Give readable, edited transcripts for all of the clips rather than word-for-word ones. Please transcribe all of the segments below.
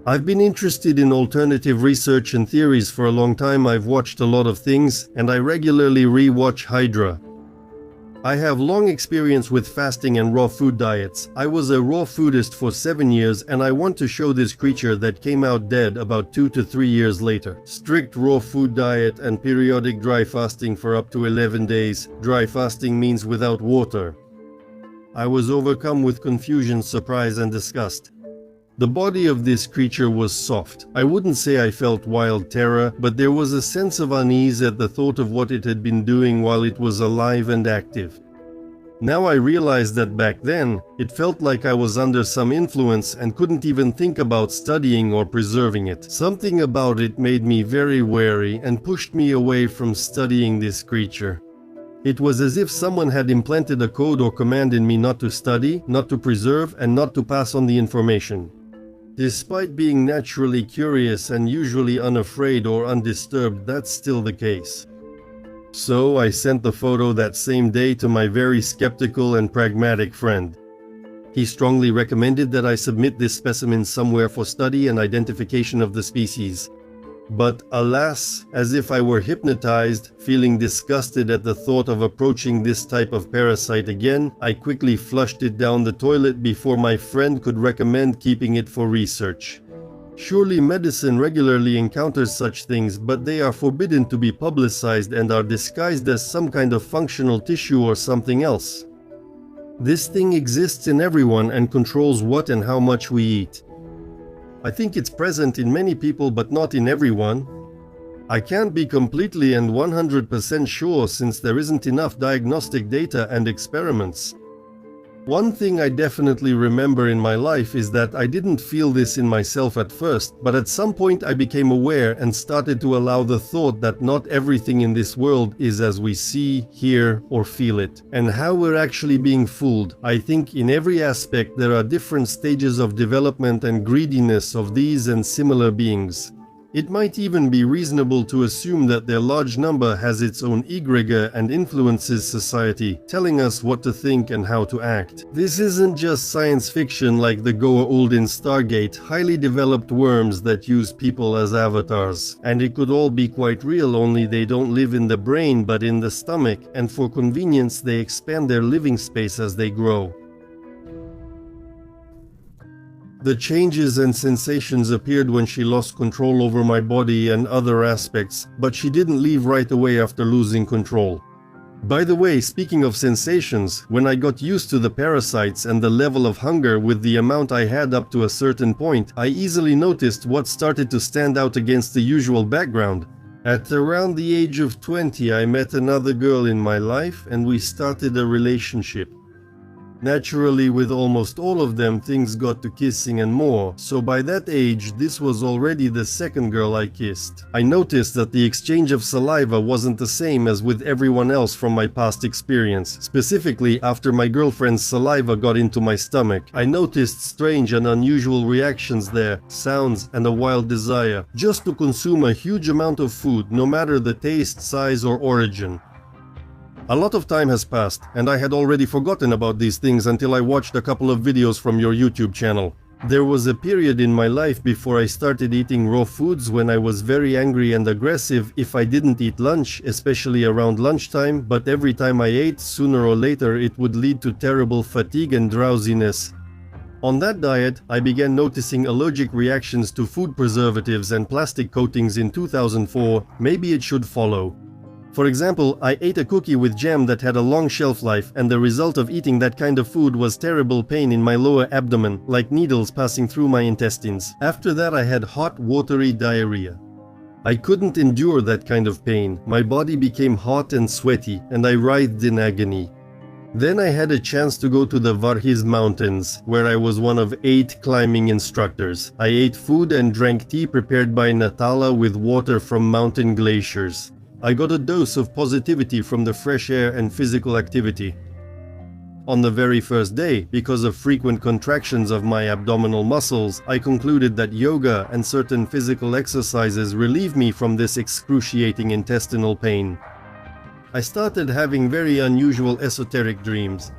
I've been interested in alternative research and theories for a long time. I've watched a lot of things, and I regularly re-watch Hydra. I have long experience with fasting and raw food diets. I was a raw foodist for 7 years, and I want to show this creature that came out dead about 2 to 3 years later. Strict raw food diet and periodic dry fasting for up to 11 days. Dry fasting means without water. I was overcome with confusion, surprise, and disgust. The body of this creature was soft. I wouldn't say I felt wild terror, but there was a sense of unease at the thought of what it had been doing while it was alive and active. Now I realized that back then, it felt like I was under some influence and couldn't even think about studying or preserving it. Something about it made me very wary and pushed me away from studying this creature. It was as if someone had implanted a code or command in me not to study, not to preserve, and not to pass on the information. Despite being naturally curious and usually unafraid or undisturbed, that's still the case. So I sent the photo that same day to my very skeptical and pragmatic friend. He strongly recommended that I submit this specimen somewhere for study and identification of the species. But alas, as if I were hypnotized, feeling disgusted at the thought of approaching this type of parasite again, I quickly flushed it down the toilet before my friend could recommend keeping it for research. Surely medicine regularly encounters such things, but they are forbidden to be publicized and are disguised as some kind of functional tissue or something else. This thing exists in everyone and controls what and how much we eat. I think it's present in many people but not in everyone. I can't be completely and 100% sure since there isn't enough diagnostic data and experiments. One thing I definitely remember in my life is that I didn't feel this in myself at first, but at some point I became aware and started to allow the thought that not everything in this world is as we see, hear, or feel it, and how we're actually being fooled. I think in every aspect there are different stages of development and greediness of these and similar beings. It might even be reasonable to assume that their large number has its own egregor and influences society, telling us what to think and how to act. This isn't just science fiction like the Goa'uld in Stargate, highly developed worms that use people as avatars. And it could all be quite real, only they don't live in the brain but in the stomach, and for convenience they expand their living space as they grow. The changes and sensations appeared when she lost control over my body and other aspects, but she didn't leave right away after losing control. By the way, speaking of sensations, when I got used to the parasites and the level of hunger with the amount I had up to a certain point, I easily noticed what started to stand out against the usual background. At around the age of 20, I met another girl in my life and we started a relationship. Naturally, with almost all of them, things got to kissing and more, so by that age, this was already the second girl I kissed. I noticed that the exchange of saliva wasn't the same as with everyone else from my past experience. Specifically, after my girlfriend's saliva got into my stomach, I noticed strange and unusual reactions there, sounds, and a wild desire, just to consume a huge amount of food, no matter the taste, size, or origin. A lot of time has passed, and I had already forgotten about these things until I watched a couple of videos from your YouTube channel. There was a period in my life before I started eating raw foods when I was very angry and aggressive if I didn't eat lunch, especially around lunchtime, but every time I ate, sooner or later it would lead to terrible fatigue and drowsiness. On that diet, I began noticing allergic reactions to food preservatives and plastic coatings in 2004. Maybe it should follow. For example, I ate a cookie with jam that had a long shelf life, and the result of eating that kind of food was terrible pain in my lower abdomen, like needles passing through my intestines. After that, I had hot, watery diarrhea. I couldn't endure that kind of pain. My body became hot and sweaty, and I writhed in agony. Then I had a chance to go to the Varhiz mountains, where I was one of 8 climbing instructors. I ate food and drank tea prepared by Natala with water from mountain glaciers. I got a dose of positivity from the fresh air and physical activity. On the very first day, because of frequent contractions of my abdominal muscles, I concluded that yoga and certain physical exercises relieve me from this excruciating intestinal pain. I started having very unusual esoteric dreams.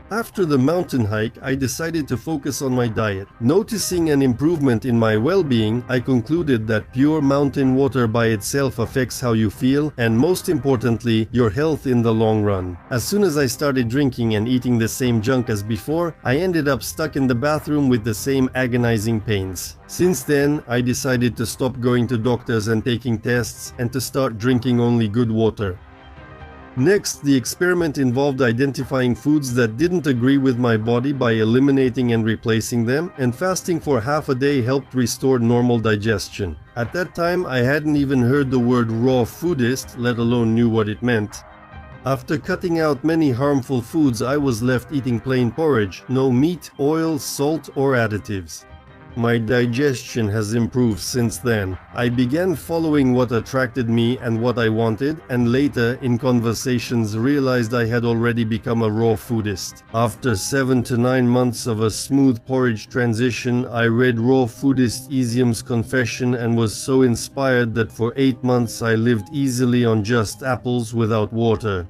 After the mountain hike, I decided to focus on my diet. Noticing an improvement in my well-being, I concluded that pure mountain water by itself affects how you feel and, most importantly, your health in the long run. As soon as I started drinking and eating the same junk as before, I ended up stuck in the bathroom with the same agonizing pains. Since then, I decided to stop going to doctors and taking tests and to start drinking only good water. Next, the experiment involved identifying foods that didn't agree with my body by eliminating and replacing them, and fasting for half a day helped restore normal digestion. At that time, I hadn't even heard the word raw foodist, let alone knew what it meant. After cutting out many harmful foods, I was left eating plain porridge, no meat, oil, salt, or additives. My digestion has improved since then. I began following what attracted me and what I wanted, and later, in conversations, realized I had already become a raw foodist. After 7 to 9 months of a smooth porridge transition, I read Raw Foodist Isium's confession and was so inspired that for 8 months I lived easily on just apples without water.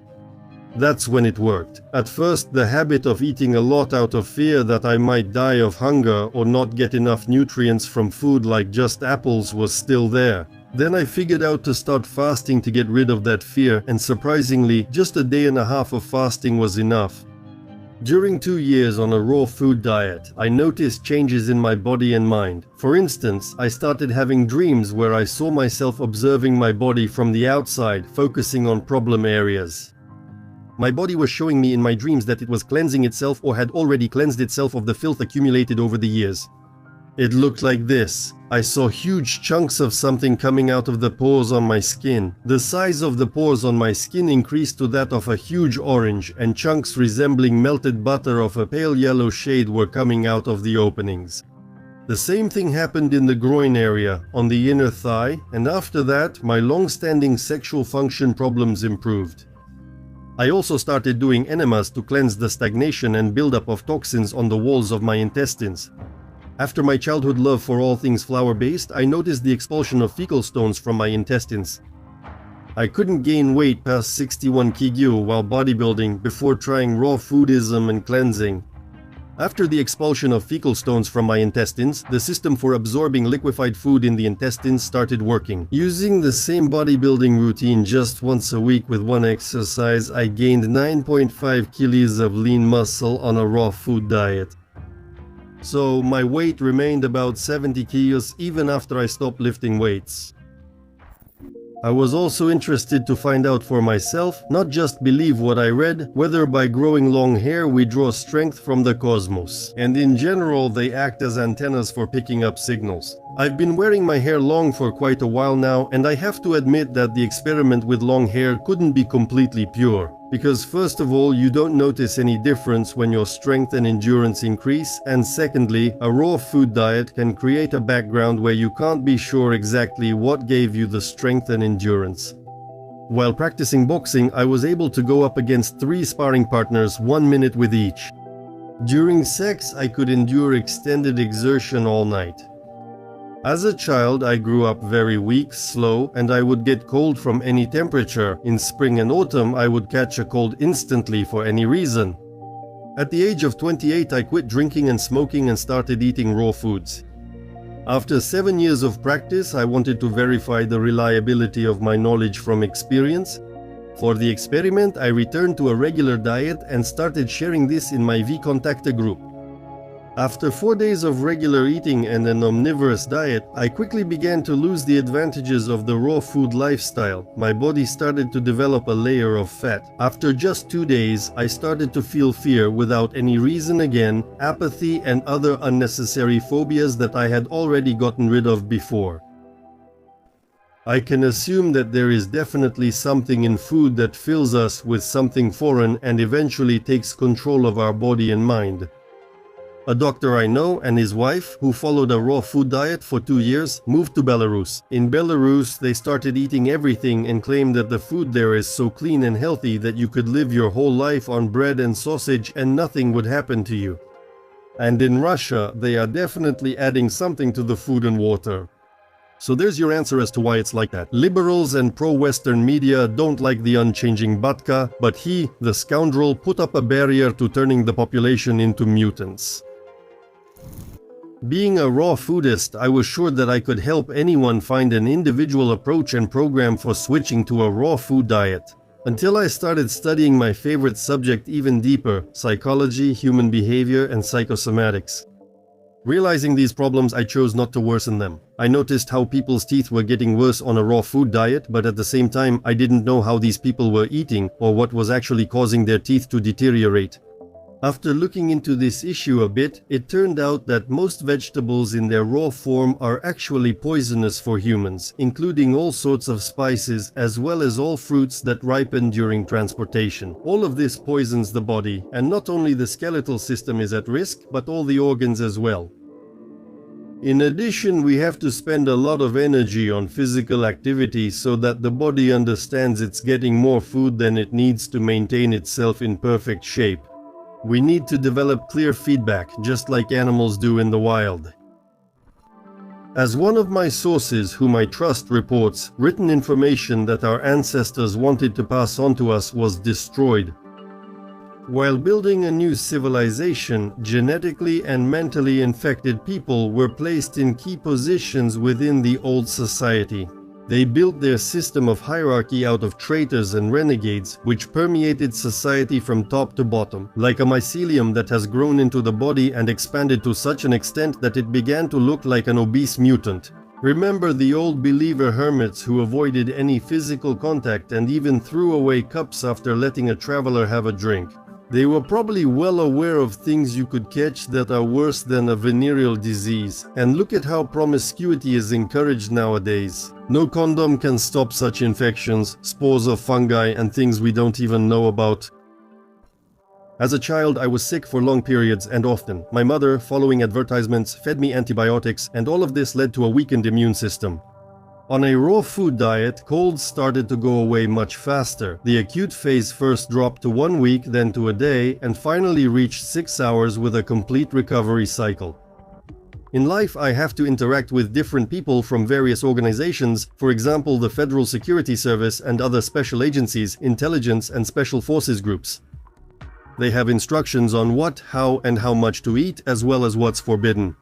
That's when it worked. At first, the habit of eating a lot out of fear that I might die of hunger or not get enough nutrients from food like just apples was still there. Then I figured out to start fasting to get rid of that fear, and surprisingly, just a day and a half of fasting was enough. During 2 years on a raw food diet, I noticed changes in my body and mind. For instance, I started having dreams where I saw myself observing my body from the outside, focusing on problem areas. My body was showing me in my dreams that it was cleansing itself or had already cleansed itself of the filth accumulated over the years. It looked like this. I saw huge chunks of something coming out of the pores on my skin. The size of the pores on my skin increased to that of a huge orange, and chunks resembling melted butter of a pale yellow shade were coming out of the openings. The same thing happened in the groin area, on the inner thigh, and after that, my long-standing sexual function problems improved. I also started doing enemas to cleanse the stagnation and buildup of toxins on the walls of my intestines. After my childhood love for all things flour-based, I noticed the expulsion of fecal stones from my intestines. I couldn't gain weight past 61 kg while bodybuilding before trying raw foodism and cleansing. After the expulsion of fecal stones from my intestines, the system for absorbing liquefied food in the intestines started working. Using the same bodybuilding routine just once a week with one exercise, I gained 9.5 kilos of lean muscle on a raw food diet. So my weight remained about 70 kilos even after I stopped lifting weights. I was also interested to find out for myself, not just believe what I read, whether by growing long hair we draw strength from the cosmos, and in general they act as antennas for picking up signals. I've been wearing my hair long for quite a while now, and I have to admit that the experiment with long hair couldn't be completely pure. Because first of all, you don't notice any difference when your strength and endurance increase, and secondly, a raw food diet can create a background where you can't be sure exactly what gave you the strength and endurance. While practicing boxing, I was able to go up against 3 sparring partners 1 minute with each. During sex, I could endure extended exertion all night. As a child, I grew up very weak, slow, and I would get cold from any temperature. In spring and autumn, I would catch a cold instantly for any reason. At the age of 28, I quit drinking and smoking and started eating raw foods. After 7 years of practice, I wanted to verify the reliability of my knowledge from experience. For the experiment, I returned to a regular diet and started sharing this in my V-Contacta group. After 4 days of regular eating and an omnivorous diet, I quickly began to lose the advantages of the raw food lifestyle. My body started to develop a layer of fat. After just 2 days, I started to feel fear without any reason again, apathy and other unnecessary phobias that I had already gotten rid of before. I can assume that there is definitely something in food that fills us with something foreign and eventually takes control of our body and mind. A doctor I know and his wife, who followed a raw food diet for 2 years, moved to Belarus. In Belarus, they started eating everything and claimed that the food there is so clean and healthy that you could live your whole life on bread and sausage and nothing would happen to you. And in Russia, they are definitely adding something to the food and water. So there's your answer as to why it's like that. Liberals and pro-Western media don't like the unchanging Batka, but he, the scoundrel, put up a barrier to turning the population into mutants. Being a raw foodist, I was sure that I could help anyone find an individual approach and program for switching to a raw food diet. Until I started studying my favorite subject even deeper, psychology, human behavior, and psychosomatics. Realizing these problems, I chose not to worsen them. I noticed how people's teeth were getting worse on a raw food diet, but at the same time, I didn't know how these people were eating or what was actually causing their teeth to deteriorate. After looking into this issue a bit, it turned out that most vegetables in their raw form are actually poisonous for humans, including all sorts of spices as well as all fruits that ripen during transportation. All of this poisons the body, and not only the skeletal system is at risk, but all the organs as well. In addition, we have to spend a lot of energy on physical activity so that the body understands it's getting more food than it needs to maintain itself in perfect shape. We need to develop clear feedback, just like animals do in the wild. As one of my sources, whom I trust, reports, written information that our ancestors wanted to pass on to us was destroyed. While building a new civilization, genetically and mentally infected people were placed in key positions within the old society. They built their system of hierarchy out of traitors and renegades, which permeated society from top to bottom, like a mycelium that has grown into the body and expanded to such an extent that it began to look like an obese mutant. Remember the old believer hermits who avoided any physical contact and even threw away cups after letting a traveler have a drink. They were probably well aware of things you could catch that are worse than a venereal disease, and look at how promiscuity is encouraged nowadays. No condom can stop such infections, spores of fungi, and things we don't even know about. As a child, I was sick for long periods and often. My mother, following advertisements, fed me antibiotics, and all of this led to a weakened immune system. On a raw food diet, colds started to go away much faster. The acute phase first dropped to 1 week, then to a day, and finally reached 6 hours with a complete recovery cycle. In life, I have to interact with different people from various organizations, for example the Federal Security Service and other special agencies, intelligence and special forces groups. They have instructions on what, how, and how much to eat, as well as what's forbidden.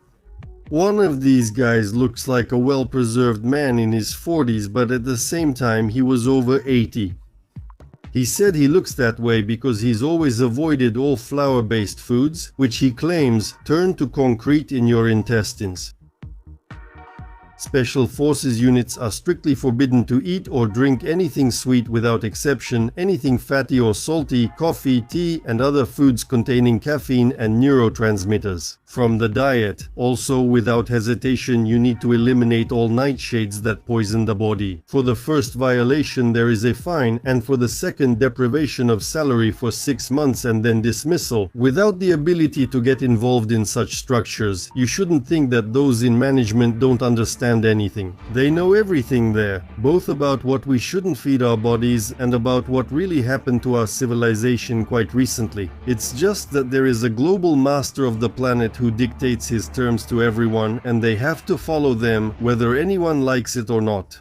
One of these guys looks like a well-preserved man in his 40s, but at the same time he was over 80. He said he looks that way because he's always avoided all flour-based foods, which he claims turn to concrete in your intestines. Special forces units are strictly forbidden to eat or drink anything sweet without exception, anything fatty or salty, coffee, tea, and other foods containing caffeine and neurotransmitters. From the diet, also without hesitation, you need to eliminate all nightshades that poison the body. For the first violation there is a fine, and for the second, deprivation of salary for 6 months and then dismissal. Without the ability to get involved in such structures, you shouldn't think that those in management don't understand anything. They know everything there, both about what we shouldn't feed our bodies and about what really happened to our civilization quite recently. It's just that there is a global master of the planet who dictates his terms to everyone, and they have to follow them whether anyone likes it or not.